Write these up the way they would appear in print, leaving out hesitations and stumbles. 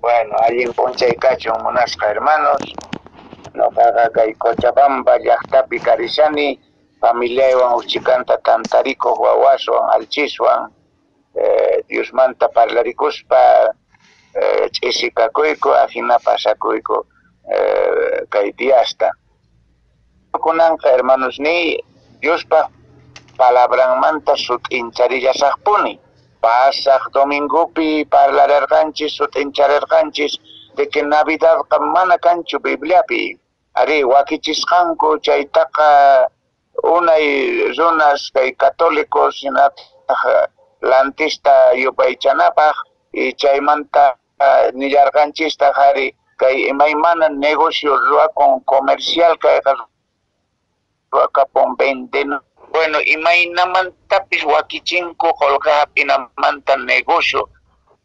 Bueno, allí en Poncha y Cacho, Monasca, hermanos, no paga que Cochabamba, Yachtapi, Carizani, familia Iwan Uchicanta, Tantarico, Guaguaswan, Alchiswan, Dios manta parlaricuspa, Chisikakuiko, Ajina Pasakuiko, Kaitiasta. Kunanka, hermanos, ni Dios palabra manta sut hincharillas puni. Pasaj domingupi parlarerganchis sut hincharerganchis de que Navidad kamana canchu Bibliapi. Ari wakichisqanku chaytaqa unay runas kay católicos hinataqa lantista yupaychanapaq y chaymanta nillarganchista qari kay imaymana negocio ruakun comercial kay ruakapun venden. Bueno, imaynamantapis wakichinko qolqapinamanta negocio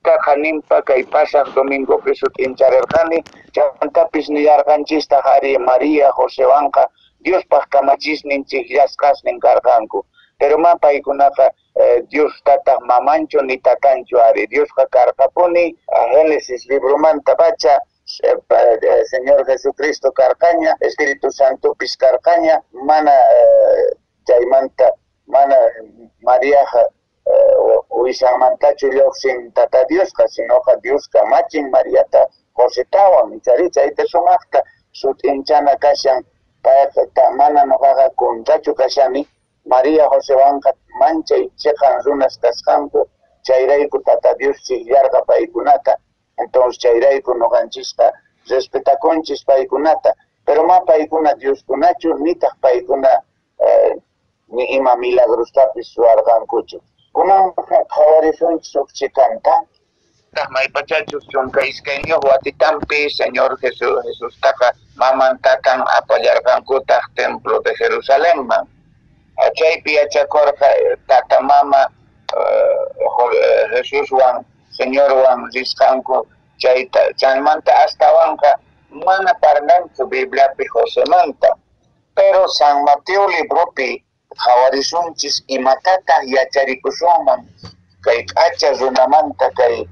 Hanimpa kay pasaq domingo pesut hincharerqani chantapis nillarqanchista qari María Josewanqa Dios kamachisninchik llasqasnin karqanku pero paykunaqa Dios tataq mamancho ni tatancho ari Diosqa karqapuni Génesis libromanta pacha Señor Jesucristo karqaña Espíritu Santo pis karqaña mana chaymanta mana Mariaqa Uisamantachu sin tata Diosqa sinoqa Diosqa machin Mariata Josetawan charicha ita sumaqta sut hinchana kashan payqa mana noqaqa kuntachu kashani María Josewanqa manchay cheqan runas kasqanku chayrayku tata Dios chillarqa paykunata entonces chayrayku noqanchisqa respetakunchis paykunata pero paykuna Dioskunachu nitaq paykuna ni ima milagrostapis ruwarqankuchu kunan qhawarishunchis ukchikanta maypachachus chunka iskayñuq watitampi Señor Jesús taqa maman tatan apallarqankutaq templo de Jerusalenman chaypi yachakurqa tata mama Jesuswan Señorwan risqanku chaymanta astawanqa mana parlanku Bibliapi Josemanta pero San Mateo libropi qhawarishunchis imatataq yacharikusunman kay q'acha runamanta kay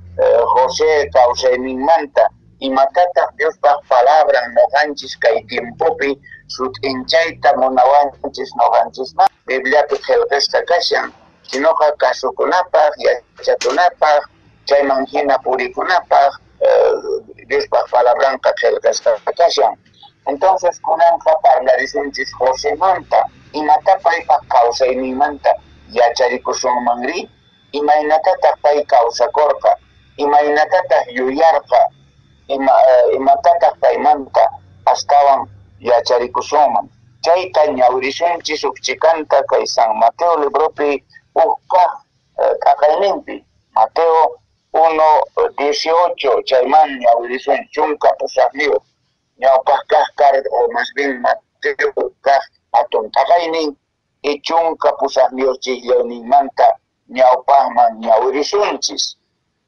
José kawsayninmanta imatataq Diospaq palabran noqanchis kay tiempopi sut hinchayta munawanchis noqanchisman Bibliapi qillqisqa kashan sinoqa kasukunapaq yachakunapaq chayman hina purikunapaq Diospaq palabranqa qillqisqa kashan entonces kunanqa parlarishunchis Josemanta imata paypaq kawsayninmanta yacharikusunmanri imaynatataq pay kawsakurqa imaynatataq yuyarqa imatataq paymanta astawan yacharikusunman chayta ñawirishunchis ukchikanta kay San Mateo libropi kaq q'aqayninpi Mateo 1:18 chayman ñawirishun chunka pusaqniyuq ñawpaq kaq o más bien Mateo kaq atun q'aqaynin y chunka pusaqniyuq chikllaynimanta ñawpaqman ñawirishunchis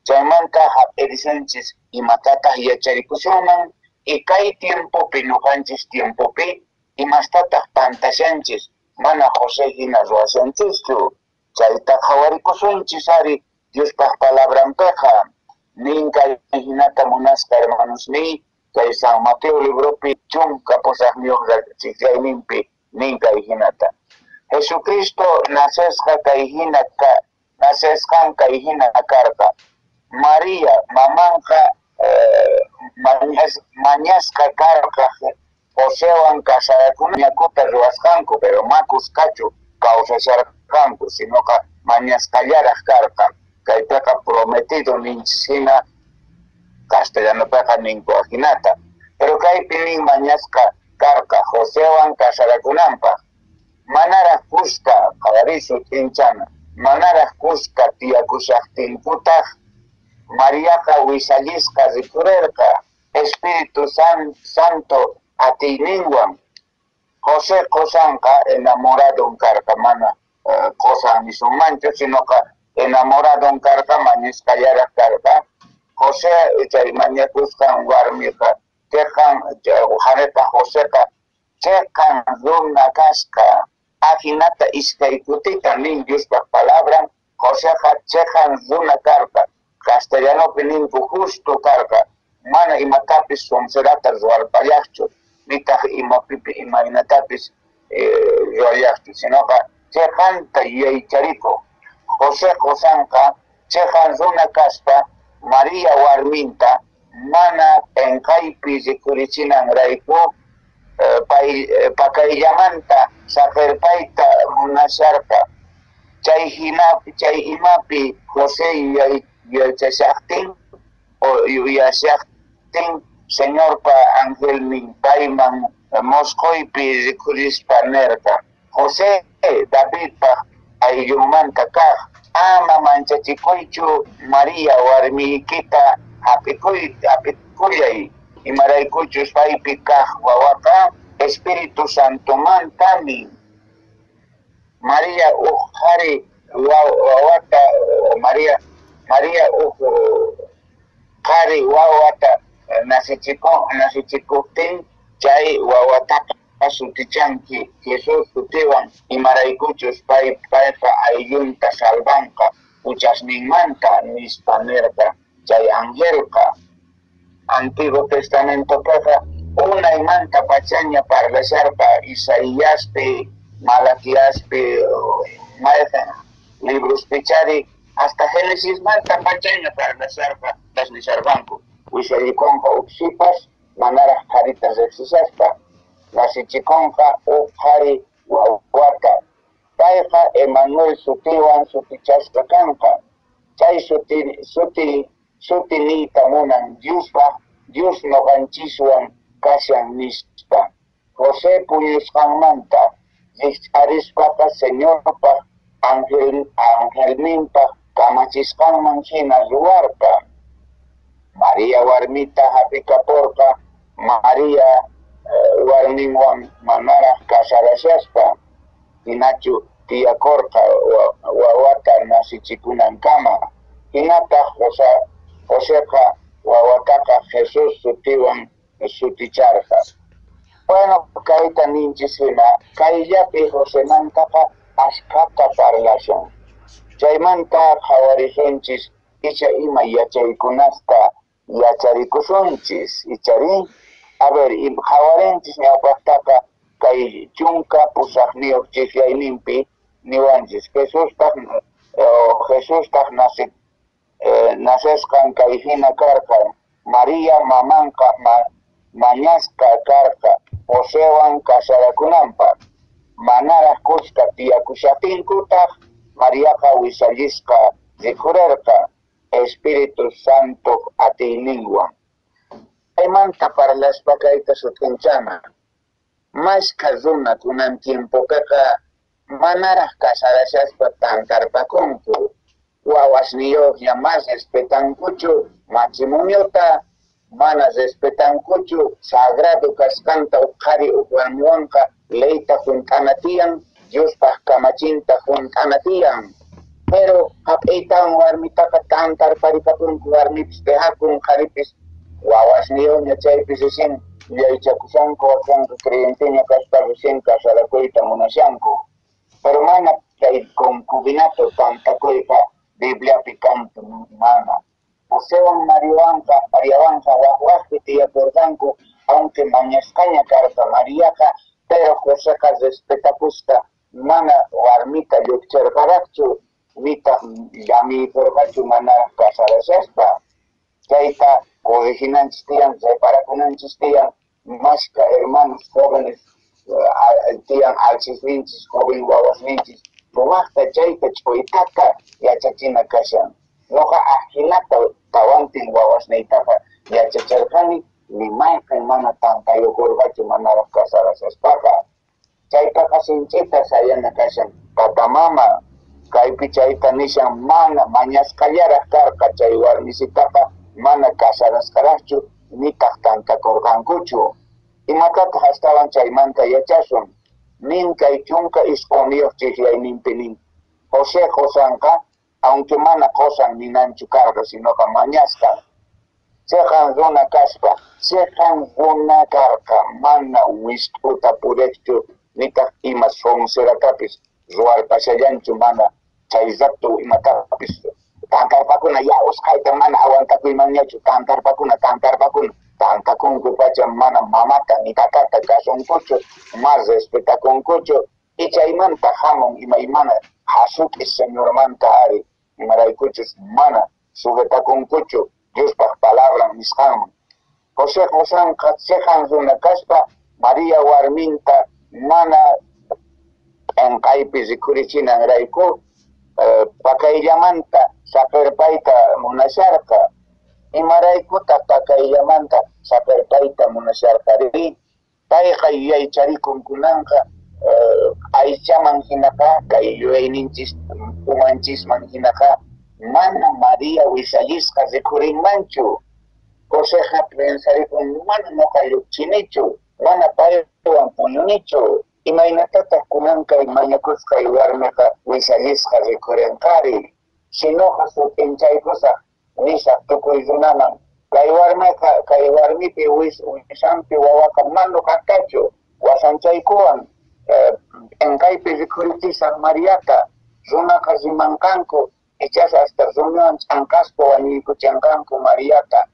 chaymanta hap'irishunchis imatataq yacharikusunman y kay tiempopi noqanchis tiempopi imastataq pantashanchis mana José hina ruwashanchischu chayta qhawarikusunchis ari Diospaq palabranpiqa ninka hinata munasqa hermanos ni kay San Mateo libropi chunka pusaqniyuq chiklayninpi ninka hinata Jesucristo nasesqa kay hina nasesqan kay hina karqa María mamanqa mañasqa karqa Joséwan kasarakuna ñakuta ruwasqanku pero makusqachu kawsasharqanku sinoqa mañasqallaraq karqa kaytaqa prometido ninchis hina castellanopiqa ninku hinata pero kaypi nin mañasqa karqa Joséwan kasarakunanpaq manaraq kushka qhawarisut hinchana manaraq kushka tiyakushaqtinkutaq Mariaqa wishallisqa rikurerqa Espíritu Santo atiyninwan José qosanqa enamorado karqa mana qosan nisunmanchu sinoqa enamorado karqa mañasqallaraq karqa José chay mañakusqan warmiqa cheqan qhariqa Joséqa cheqan runa kasqa ahinata iskay kutita nin Diospaq palabran Joséqa cheqan runa karqa castellanopi ninku justo karqa mana imatapis sonserata rualpallaqchu nitaq imapipi imaynatapis ruwallaqchu sinoqa chayqanta yaycharikuq José Josanqa chayqan runa kaspa María warminta mana qinqaypi rikurichinanrayku pakayllamanta saqirpayta munasharqa chay imapi José yachashaqtin o yuyashaqtin señorpa angelnin payman mosqoypi rikurispa nerqa José Davidpa ayllunmanta kaq ama manchachikuychu María warmiykita hapikullay imaraykuchus paypi kaq wawaqa Espíritu Santo mantami María qhari wawata María qhari wawata nasichikuqtin chay wawataqa sutichanki Jesús sutiwan imaraykuchus payqa ayllunta salvanqa uchasninmanta nispa nerqa chay angelqa Antiguo Testamentopiqa unaymanta pachaña parlasharqa Isaíaspi Malaquiaspi mayqan libros pichari hasta Génesis manta pachaña parlasharqa tasnisharqanku wishallikunqa uksipas manaraq qharitas riqsishaspa nasichikunqa qhari wawata payqa Emmanuel sutiwan sutichasqa kanqa chay suti niyta munan Dios noqanchiswan kashan nispa José puñusqanmanta riqarispaqa Señorpa angelninpa kamachisqanman hina ruwarqa María warmita hapikapurqa María warminwan manaraq kasarashaspa hinachu tiyakurqa wawata nasichikunankama hinataq Joséqa wawataqa Jesús sutiwan suticharqa bueno kayta ninchis hina kayllapi Josémantaqa ashkata parlashun chaymanta qhawarijunchis icha ima yachaykunasta yacharikusunchis ichari a ver qhawarinchis ñawpaqtaqa kay chunka pusaqniyuq chifyayninpi niwanchis Jesústaq nasesqan kay hina karqa María mamanqa mañasqa karqa Joséwan kasarakunanpaq manaraq kushka tiyakushaptinkutaq Mariaqa wisallisqa rikurerqa Espíritu Santo atiyninwan chaymanta parlashpa kayta sutinchana mashka runa kunan tiempopiqa manaraq kasarashaspa tantarpakunku wawasniyuqlla mas respetankuchu matrimoniota mana respetankuchu sagrado kasqanta qhari warmiwanqa leyta hunt'ana tiyan Diospaq kamachinta hunt'ana tiyan pero hap'iytawan warmitaqa tantarparikapunku warmipis dejakun qharipis wawasniyuqña chaypis recién yaychakusanku wakanqa creenteña kaspa recién kasarakuyta munashanku pero mana kay concubinato tantakuyqa Bibliapi kantu mana Joséwan Mariawanqa waqwaqpi tiyakurqanku aunque mañasqaña karqa Mariaqa pero Joséqa respetakusqa mana warmita lluqchirqaraqchu nitaq llamiykurqachu manaraq kasarashaspa chayta corrijinanchis tiyan reparakunanchis tiyan mashka hermanos jóvenes tiyan alchisninchis joven wawasninchis sumaqta chayta ch'uytata yachachina kashan noqa ajinata tawantin wawasniytaqa yachacharqani limayqin mana tantayukurqachu manaraq kasarashaspaqa chaytaqa sinchita sayana kashan patamama kaypi chayta nishan mana mañasqallaraq karqa chay warmisitaqa mana kasarasqaraqchu nitaq tantakurqankuchu imatataq astawan chaymanta yachasun nin kay chunka isquniyuq chifyayninpi nin José Josanqa aunque mana qosan ninanchu karqa sinoqa mañasqa chayqan runa kaspa chayqan runa karqa mana wisq'uta puriqchu nitaq ima sonseratapis ruwarpashallanchu mana chay rato imatapis Tangkarpakuna ya uskayta mana aguantakuymanñachu tangkarpakuna tantakunkupacha mana mamata ni tatata kasunkuchu mas respetakunkuchu ichaymanta hamun imaymana hasutis señormanta ari imaraykuchus mana sujetakunkuchu Diospaq palabran nisqanman José Josanqa seqan runa kaspa María warminta mana enkaypi rikurichinanrayku pakayllamanta saperpayta munasharqa imaraykutaq pakayllamanta saperpayta munasharqari payqa yuyaycharikunkunanqa aychaman hinaqa kay yuyayninchis umanchisman hinaqa mana María wishallisqa rikurinmanchu Joséqa pensarikun mana noqa lluqchinichu mana paywan puñunichu imaynatataq kunankay mañakusqay warmiqa wishallisqa rikurinqari sinoqa sutinchaykusaq nisaq tukuy runaman kay warmipi wishanpi wawaqa manu kaqtachu wasanchaykuwan enkaypi rikurichisaq Mariata runaqa rimanqanku ichas hasta runawan ch'ankaspa wañuykuchanqanku Mariata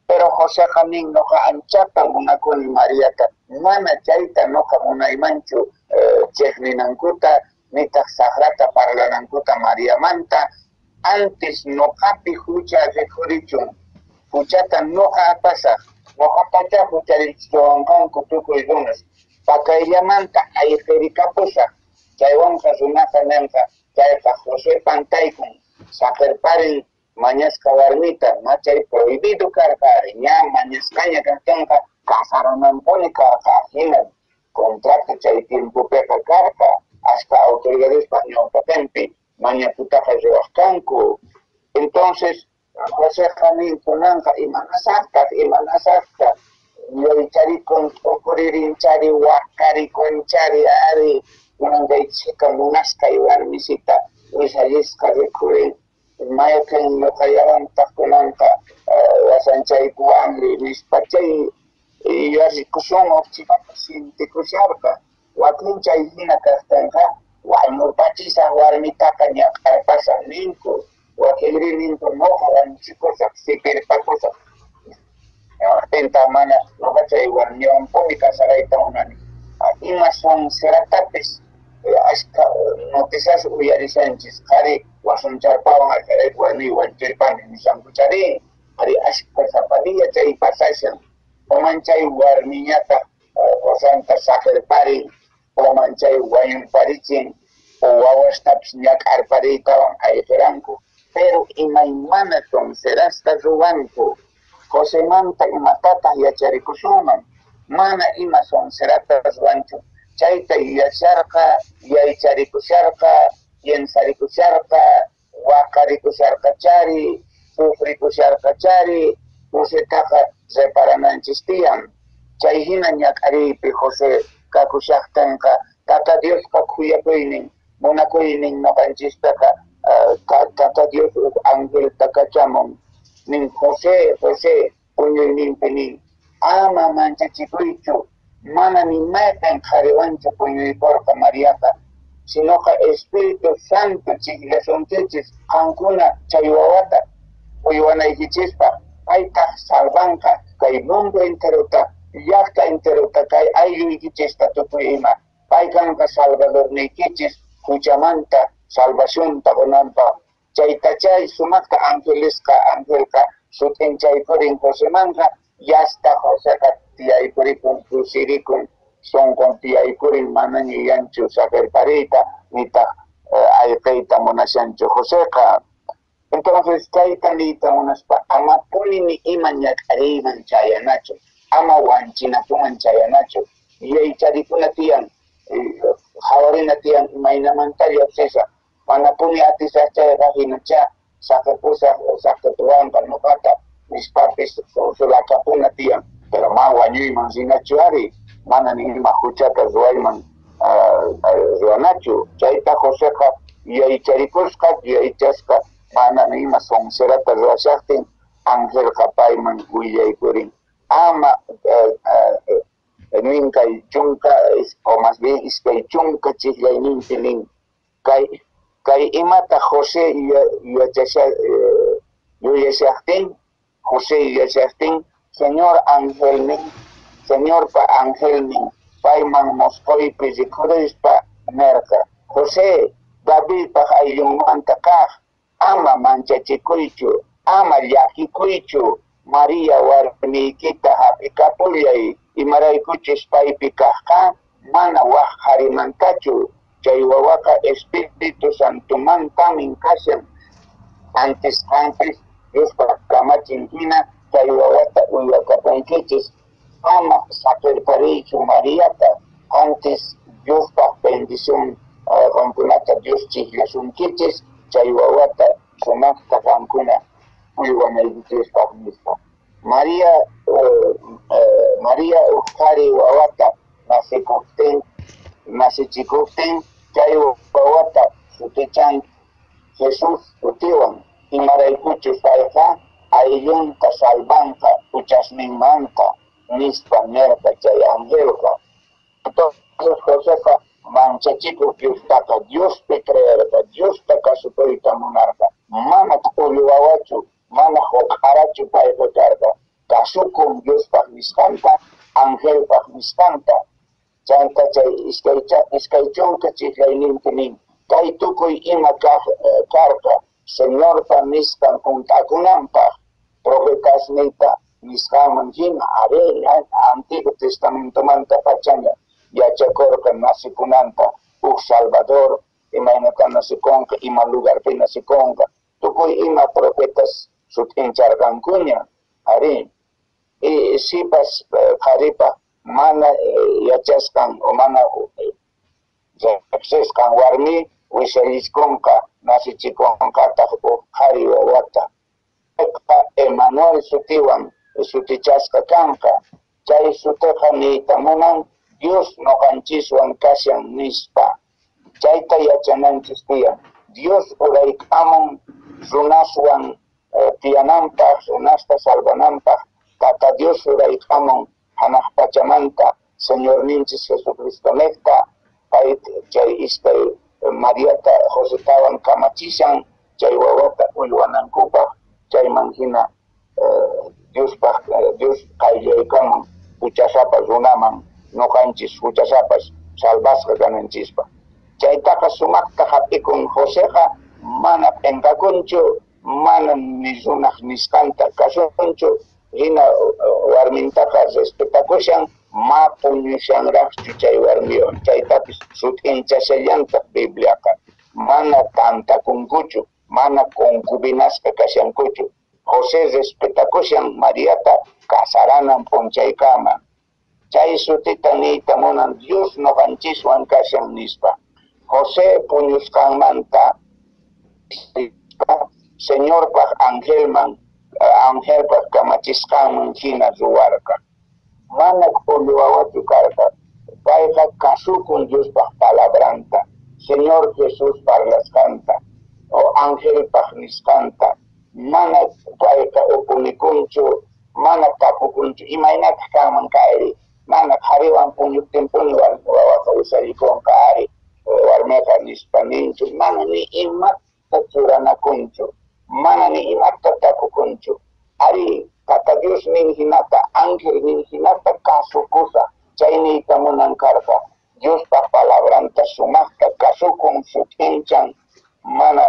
pero Joséqa nin noqa anchata munakuni Mariata mana chayta noqa munaymanchu chiqninankuta nitaq saqrata parlanankuta Mariamanta antes noqapi hucha rikurichun huchata noqa apasaq noqapacha hucharichiwanqanku tukuy runas pakayllamanta ayqirikapusaq chaywanqa runaqa ninqa chayqa José pantaykun saqirparin mañasqa warmita machay prohibido karqari ña mañasqaña kaqtinqa kasarananpuni karqa hina contrato chay tiempopiqa karqa hasta autoridadespaq ñawpaqinpi mañakutaqa ruwaqkanku entonces Joséqa ninkunanqa imanasaqtaq yaycharikun ukuririnchari waqarikunchari ari kunankaychika munasqay warmisita wishallisqa rikurin mayqin ñuqallawantaq kunanqa wasanchaykuwanmi nispa chay yarikusun uqchipata sintikusharqa wakinchay hina kaqtinqa wañurpachisaq warmitaqa ñaqarpasaq ninku wakilri ninku noqa wañuchikusaq sipirpakusaq ñawaptinta mana noqa chay warmiwanpuni kasarayta munani ima sonseratapis ashka noticias uyarishanchis qari wasuncharpawan allarayku warmi wañuchirpani nishankucharin qari ashka zapadilla chay pasashan umanchay warmiñata qosanta saqirparin umanchay wañurparichin wawastapis ñaqarpariytawan ayqiranku pero imaymana sonserasta ruwanku Josémanta imatataq yacharikusunman mana ima sonseratas ruwanchu chayta yuyasharqa yaycharikusharqa yensarikusharqa waqarikusharqachari sufrikusharqachari Josétaqa reparananchis tiyan chay hina ñaqariypi José kakushaqtinqa Tata Diosqa khuyakuynin munakuynin noqanchistaqa Tata Dios angelta kachamun nin José puñuyninpi nin ama manchachikuychu mana nimaypin qhariwanchu puñuykurqa Mariaqa sinoqa Espíritu Santo chikllasunkichis qankuna chay wawata uywanaykichishpa paytaq salvanqa kay mundo enterota llaqta enterota kay aylluykichista tukuy ima pay kanqa salvadorniykichis huchamanta salvacionta qunanpa chayta chay sumaqta angelqa sutinchaypurin Josémanqa yasta Joséqa tiyaypurikun kusirikun sonkon tiyaypurin mana ñuyanchu saqirpariyta nitaq ayqiyta munashanchu Joséqa entonces chayta niyta munaspa amapuni ni ima ñaqariyman chayanachu ama wanchinakuman chayanachu yaycharikuna tiyan hawarina tiyan imaynamanta lluqsisa manapuni atisaq chayqa hinacha saqipusaq saqituwanqa nuqata nispapis sulakapuna tiyan pero ma wañuyman sinachu ari mana nima huchata ruwayman ruwanachu chayta Joséqa yaycharikusqa yaychasqa mana nima sonserata ruwashaqtin angelqa payman willaykurin ama ninkay chunka o más bien iskay chunka chiklayninpi nin kay kay imata José yuyashaktin, José yuyashaktin, Señor Angelmin, Señor pa Angelmin, payman mosqoypi rikurispa nerqa. José, David pa ayllunmanta kaq, ama manchachikuychu, ama llakikuychu, María warmiykita hap'ikapullay, imaraykuchus paypi kaqqa, mana waq qharimantachu, chay wawaqa Espíritu Santumantamin kashan, antes Diospa kamachin hina, chay wawata uywakapunkichis, ama sacripariychu Mariata, antes Diospa bendición, qamkunata Dios chiklasunkichis, chay wawata sumaqta qamkuna uywanaykichishpaq nispa. María uqhari wawata nasichikuptin, chay wawata sutichan Jesús sutiwan, imaraykuchus payqa ayllunta salvanqa uchasninmanta nispa nerqa chay angelqa. Entonces Josefa manchachikuq Diostaqa Diospi creerqa, Diosta kasupayta munarqa, mana qulluwawachu, mana huq'arachu payqa karqa, kasukun Diospaq nisqanta, angelpaq nisqanta. Chayta chay iskay chunka chiklayninpi nin, kay tukuy ima karqa, Señorpa nisqan puntakunanpaq, profetasniyta nisqaman hina, Antiguo Testamentomanta pachaña, yachakurqa nasikunanta, Salvador, imaynata nasikunqa, ima lugarpi nasikunqa, tukuy ima profetas sutincharqankuña, y sipas qharipa mana yachasqan o mana reqsisqan warmi wishariskunqa nasichikunqataq qhari wawata. Emmanuel sutiwan sutichasqa kanqa, chay sutiqa niyta munan Dios noqanchiswan kashan nispa. Chayta yachananchis tiyan, Dios uraykamun runaswan tiyananpaq, runasta salvananpaq, tata Dios uraykamun hanaq pachamanta Señor ninchis Jesucristo necta, chay iskay Mariata Josetawan kamachishan, chay wawata uywanankupaq, chayman hina Dios qayllaykaman huchasapas runaman noqanchis huchasapas salvasqa kananchispa. Chaytaqa sumaqta hap'ikun Joseqa mana penqakunchu, mana ni runaq nisqanta kasunchu, hina warmintaqa respetakushan, ma puñushanraqchu chay warmiwan. Chaytapis sutinchashallantaq Bibliaqa, mana tantakunkuchu, mana concubinasqa kashankuchu. José respetakushan Mariata casaranan punchaykama. Chay sutita niyta munan Dios noqanchiswan kashan nispa. José puñusqanmanta Señorpaq angelpaq kamachisqanman hina ruwarqa. Mana qulluwawachu karqa, payqa kasukun Diospaq palabranta, Señor Jesús parlasqanta, o angelpaq nisqanta, mana payqa upunikunchu, mana tapukunchu, imaynata kanman kayri, mana qhariwan puñuptinpuni wawaqa usarikunqa warmeqa nispa ninchu, mana ni imata churanakunchu, mana ni imata tapukunchu. Tata Dios nin hinata, ángel nin hinata kasukusa, chay niyta munan karqa, Diospa palabranta sumaqta kasukun sutinchan, mana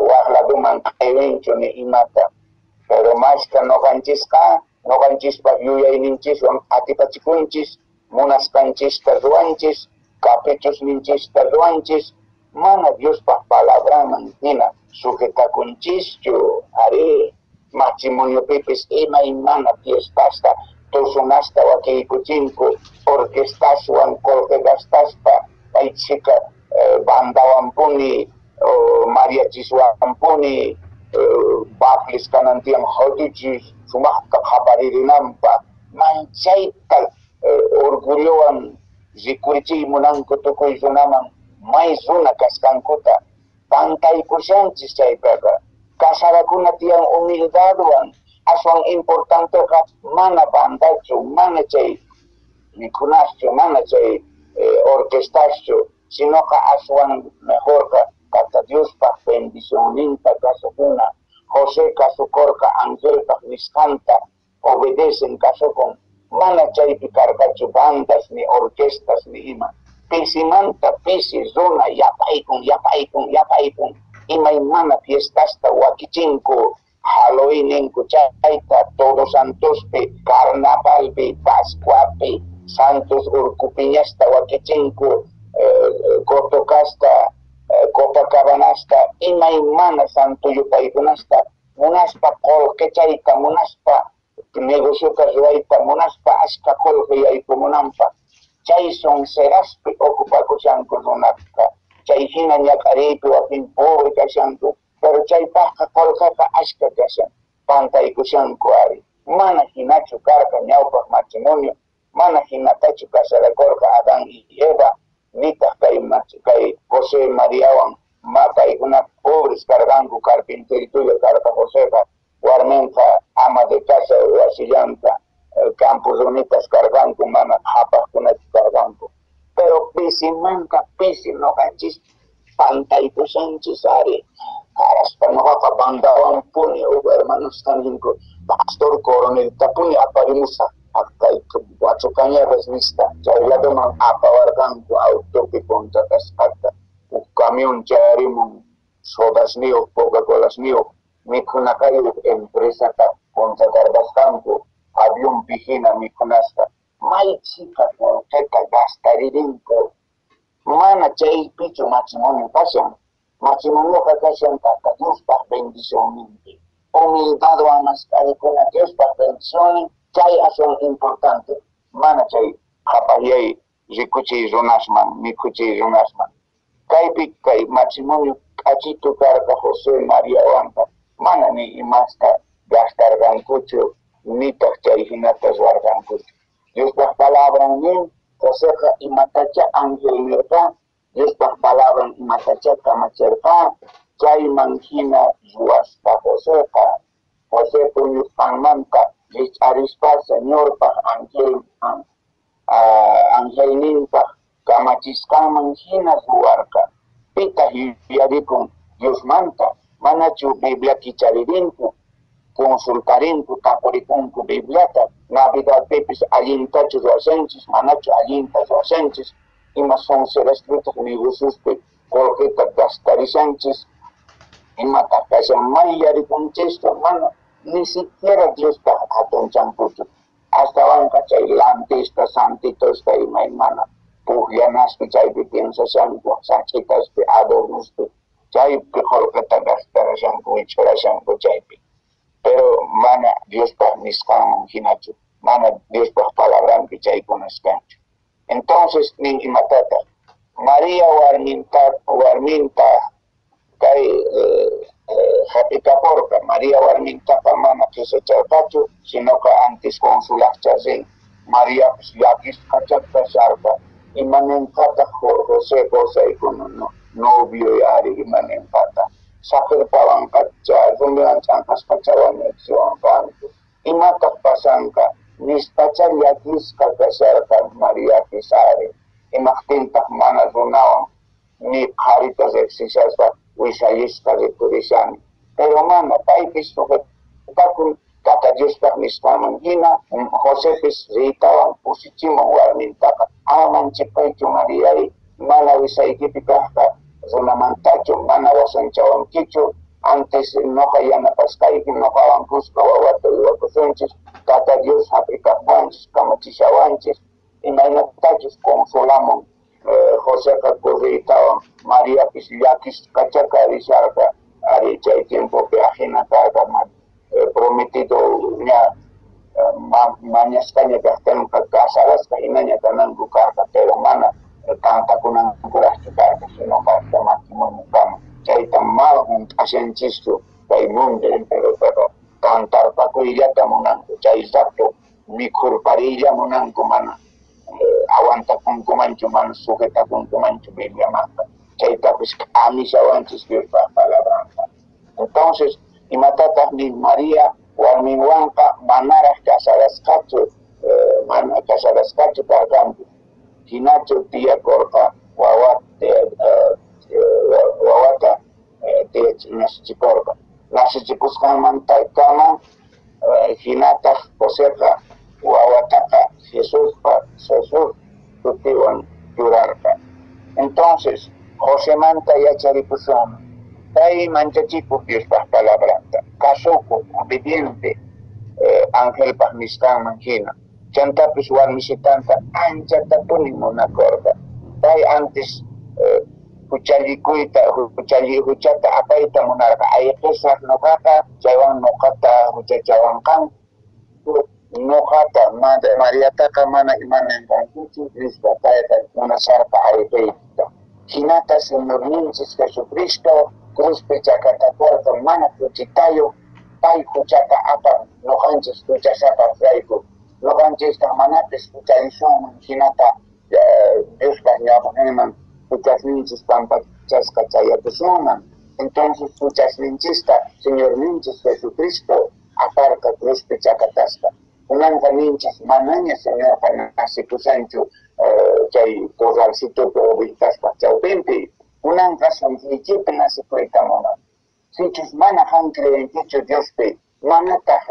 waqladuman q'iwinchu ni imata. Pero mashka noqanchispa yuyayninchishwan atipachikunchis, munasqanchista ruwanchis, caprichos ninchista ruwanchis, mana Diospa palabraman hina sujetakunchischu, matrimoniopipis imaymana fiestasta, tusunasta wakiykuchinku, orquestaswan colgegastaspa, paychika bandawanpuni, mariachiswanpuni, baflis kanantiyan hoduchis, sumaqta qhaparirinanpa, manchayta orgullowan rikurichiy munanku tukuy runaman, may runa kasqankuta, tantaykushanchis chaypiqa. Kasarakuna tiyan humildadwan, aswan importanteqa mana bandachu, mana chay mikunaschu, mana chay orquestaschu, sinoqa aswan mejorqa tata Dios pa bendicioninta caso una José caso corca Ángel pa canta obedecen caso con mana chaypi karkachu bandas ni orquestas ni ima pisimanta pisi zona yapaykun imaymana fiestasta wakichinku Halloweeninku chayta Todos Santospi Carnavalpi Pascuapi Santos Urcupiñasta wakichinku Cotocasta Copacabanasta imaymana santo yupaykunasta munaspa kolkechayta munaspa negocios ruayta munaspa ashka kolkeyayta munanpa chay son seraspi ocupakushanku runaka chay hina ñakariypi wakin pobre kashanku pero chay paqa kolkaka ashka kashan pantaykushanku ari mana hinachu karka ñawpaq matrimonio mana hinatachu kasarakorka Adán y Eva nitaq kay José Mariawan kaykuna pobres karganku carpinteritulla karka Josepa warmenqa ama de casa wasillanta campos unitas carganku mana hapaqkunata carganku pero pisimanta pisi noqanchis pantaykushanchis ari karaspa noqaqa bandawan puni hermanos taminku pastor coronel tapuni aparimusa kay Huacho Cañadas lista chaylladoman apawarqanku autopi contratasqata camión chayarimun sodas niyuq Coca-Colas niyuq mikhunakayuq empresata contratarqasqanku avión pijina mikhunasqa maychika qurqita gastarinku mana chaypichu matrimonio kashan matrimonioqa kashan tata Diospaq bendicioninpi humildadwan maskarikuna Diospaq bendicionin chay son importante mana chay hapallay rikuchiy runasman mikuchiy runasman kaypi kay matrimonio k'achitu karqa José Mariawanqa mana ni imasta gastarqankuchu nitaq chay hinata ruwarqankuchu Diospaq palabran nin Joséqa imatacha ángel nirqa Diospaq palabran imatacha kamachirqa chayman hina ruwasqa Joséqa José puñusqanmanta arispa señorpaq ángel ninpaq kamachisqanman hina ruwarqa pita yuyarikun Diosmanta manachu Biblia kicharinku consultarinku tapurikunku Bibliata Navidadpipis allintachu ruwasanchis manachu allinta ruwasanchis ima son ser escritos negociospi kolkita gastarishanchis imataq kashan may yarikunchista mana ni siquiera Dios para atonchamputsu hasta banca chay lantista santitosta imaymana pukllanaspi chaypi piensashanku sachitaspi adornospi chaypi kolkata gastarashanku ichurashanku chaypi pero mana Dios para nisqanman hinachu mana Dios para palabranpi chaykunasqanchu entonces nin imatata María warminta kay Japikaporka María warminta mana qisacharqachu sinoqa antes consulaqchasin María llakis qachaqta sharqa imaninqataq José Joséykuna novio yari imaninqataq saqirpawanqacha rumiwan ch'anqasqachawan exiwanqanku imataq pasanqa nispacha llakisqa kasharqa Mariapis ari imaqtintaq mana runawan ni qharitas exishasqa wisayisqa rikurishani pero mana paypis sujetakun tata Diospaq nisqanman hina Josépis ritawan pusichimun warmintaqa amanchipaychu Mariay mana wisaykipi kaqqa runamantachu mana wasanchawankichu antes noqa yanapasqayki noqawan kusqa wawata uywakasunchis tata Dios hap'ikaqwanchis kamachishawanchis imaynatachus consolamun Joséqa kurritawan Mariapis llakis qachaqa risharqa ari chay tiempopi ajina karqa prometido ña mañasqaña kaqtinqa casarasqa hinaña kananku karqa pero mana tantakunankuraqchu karqa sinoqa hasta matrimonio kama chayta malqun t'ashanchischu kay mundo pero tantarpakuyllata munanku chay rato mikhurpariylla munanku mana aguantakunkumanchu mana sujetakunkumanchu Bibliamanta chaytapis kamishawanchis Diospaq palabranqa entonces imatataq nin María warminwanqa manaraq casarasqachu mana casarasqachu karqanku hinachu tiyakurqa wawata nasichiporqa. Nasichipusqanmanta kama hinata Josepa wawataqa Jesus tutiwan yurarqa. Entonces, Josemanta yacharipusun, kay manchachikuq Diospaq palabranta, kasukuq, obediente, angelpaq nisqanman hina. Chantapis warmisitanta anchata munakurqa. Kay antes huchata apayta munarqa, ayqisaq nuqaqa, chaywan nuqata huchachawanqan, nuqata Mariataqa mana imananqankichu, Cristo payta munasarqa ayqiyta. Hinata Señorninchis Jesucristo, cruzpi chakatakurqa mana kuchitayu, pay huchata apan, nuqanchis huchasapa rayku. Nuqanchista manapis hucharisunman, hinata Diospaq ñawpaqninman huchasninchis pampachasqa chayapusunman. Entonces huchasninchista Señorninchis Jesucristo aparqa cruzpi chakatasqa. Kunanqa ninchis manaña Señorqa nasipusanchu chay corralsitupi ovejaspaq chawpinpi. Kunanqa sunquykipi nasipuyta munan. Sichus mana hank'riyankichu Diospi, manataq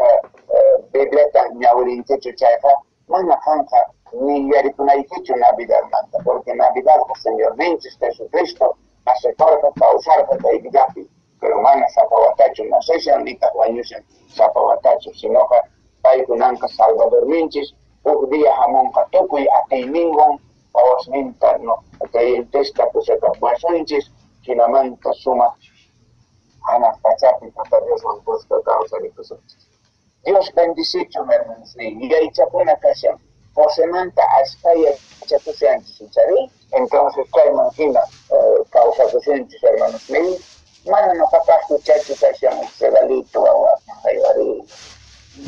Bibliata ñawirinkichu chayqa, mana hanqa ni yarikunaykichu Navidadmanta, porque Navidadqa Señorninchis Jesucristo naciparqa kawsarqa kay vidapi, pero mana sapawatachu nasishan nitaq wañushan sapawatachu, sinoqa paykunanqa Salvadorninchis huk dia hamunqa tukuy atiyninwan pawasninta creyentesta pusakaq wasunchis, hinamanta sumaq hanaq pachapi Dioswan puska kawsaripusunchis. Dios bendicichun hermanos míos, yaychakuna kashan, Josemanta ashkaya yaychakusanchis uchari, entonces kayman hina kawsakusunchis hermanos míos, mana nuqapaq huchachu kashan regalito wawaqa haywari,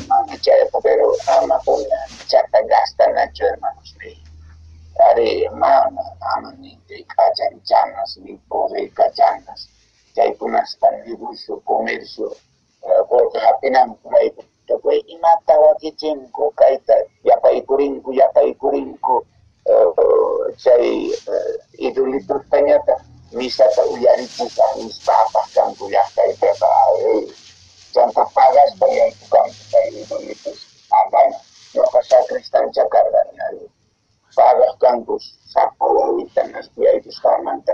mana chayqa, pero ama kuna chata gastanachu hermanos míos. Ari mana ama ni kachanchanas ni pobre kachanas, chaykunasqa negocio, comercio, porque hapinan kurayku. Tukuy imata wakichinku kayta yapaykurinku chay idolitustañata misata uyarichisa nispa apaq kanku llaqtaypiqa, chanta pagaspa yayku kanku kay idolitus apana. Ñuqa sacristan chakarqani, pagaq kanku sapa wawita naspi yaykusqamanta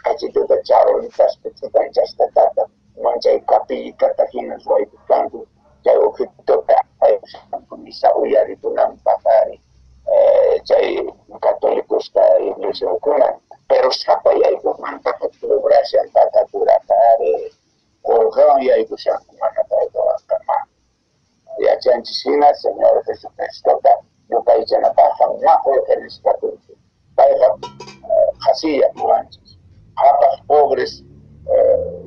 achituta charolitaspa chikanchastatata manchay kapillitata hinas waykus kanku, chay ojituta aykusqanku misa uyarikunanpaq ari chay católicosqa iglesiakuna, pero sapa yaykusmantaqa celebraciontata kurata ari qolqan yaykushanku mana paytawanqa mana. Yachanchis hina Señor Jesucristota yupaychanapaqqa maquyqa nisqakunchis. Payqa qhasilla ruranchis. Hapaq pobres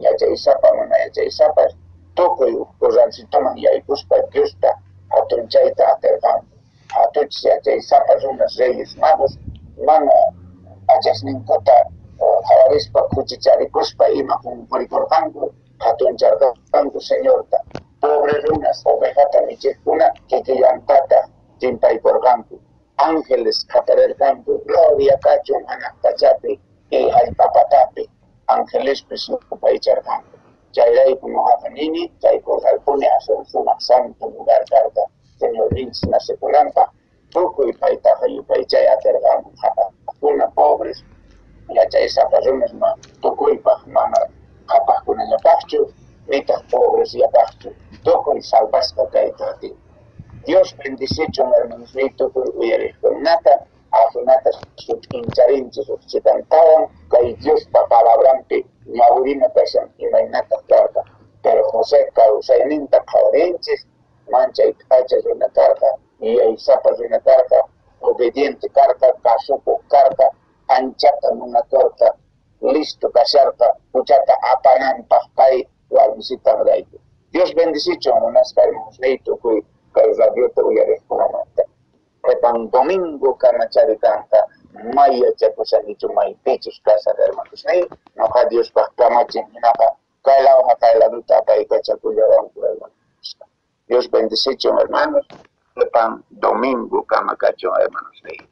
yachaysapa mana yachaysapas tukuy corralsituman yaykuspa Diosta hatunchayta atirqanku. Hatuchis yachaysapas unas reyes magos mana achasninkuta hawarispa kuchicharikuspa ima qunqurikurqanku, hatuncharqanku Señorta. Pobre runas ovejata michiqkuna kikillantata chimpaykurqanku. Ángeles qatarirqanku, gloria kachun hanaq pachapi hallp'apatapi. Angelespis yupaycharqanku. Chayrayku ñuqaqa nini, chay corralpuni asun sumaq santo lugar karqa Señorninchis nasikunanpaq, tukuy paytaqa yupaychay atirqanku. Qhapaqkuna pobres yachaysapas runas tukuypaq mana qhapaqkunallapaqchu, nitaq pobres yapaqchu, tukuy salvasqa kayta atin. Dios bendicichun hermanos míos, tukuy uyariqkunata, afinata hincharinchis chitantawan, kay Diospa palabrampi ñawirina kashan imaynata karqa, pero José kawsayninta qhawrinchis, manchay p'achas runa karqa, yaysapas runa karqa, obediente karqa, kasukuq karqa, anchata munakurqa, listo kasharqa, huchata apananpaq kay warmisitan rayku. Dios bendicichun munasqa hermanos míos, tukuy kay radiota uyariqkunamanta. Repan domingo kamacharitanta maya chakusanichu maypichus kasaq hermanos míos, noqa Diospaq kamachin hinaqa kaylawqa kayladuta apaykachakullawanku hermanos. Dios bendicichun hermanos, repan domingo kamakachun hermanos míos.